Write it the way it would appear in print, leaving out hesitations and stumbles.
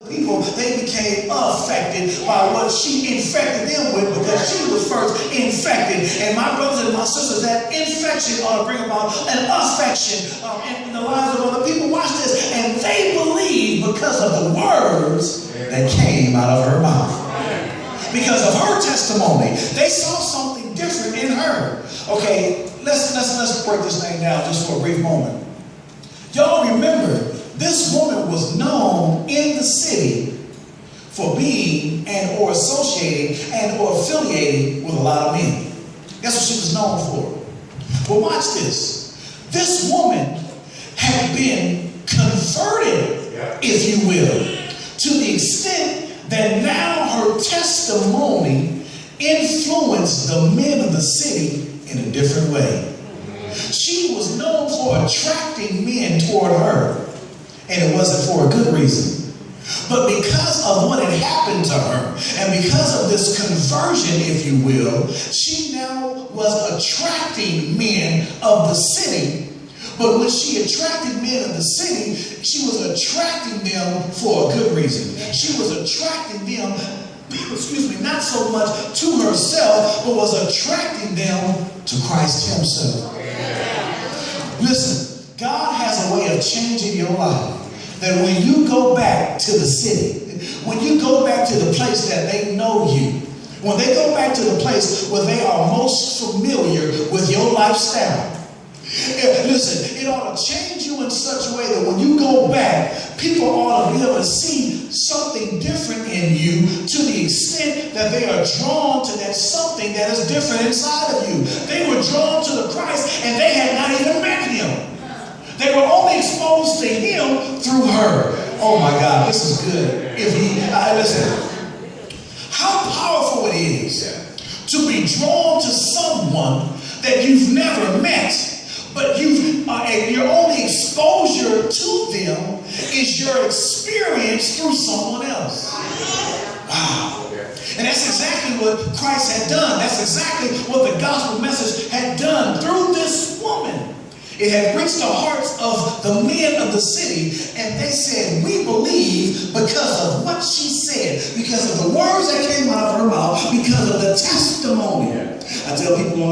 People, they became affected by what she infected them with, because she was first infected. And my brothers and my sisters, that infection ought to bring about an affection in the lives of other people. Watch this. And they believed because of the words that came out of her mouth. Because of her testimony, they saw something different in her. Okay, let's break this thing down just for a brief moment. Y'all remember, this woman was known in the city for being and or associating and or affiliating with a lot of men. That's what she was known for. But watch this. This woman had been converted, if you will, to the extent that now her testimony influenced the men of the city in a different way. She was known for attracting men toward her. And it wasn't for a good reason. But because of what had happened to her, and because of this conversion, if you will, she now was attracting men of the city. But when she attracted men of the city, she was attracting them for a good reason. She was attracting them, not so much to herself, but was attracting them to Christ himself. Listen. God has a way of changing your life, that when you go back to the city, when you go back to the place that they know you, when they go back to the place where they are most familiar with your lifestyle, listen, it ought to change you in such a way that when you go back, people ought to be able to see something different in you, to the extent that they are drawn to that something that is different inside of you. They were drawn to the Christ, and they had not even met him. They were only exposed to him through her. Oh my God, this is good. Listen, how powerful it is to be drawn to someone that you've never met, but your only exposure to them is your experience through someone else. Wow. And that's exactly what Christ had done. That's exactly what the gospel message had done through this woman. It had reached the hearts of the men of the city, and they said, we believe because of what she said, because of the words that came out of her mouth, because of the testimony. I tell people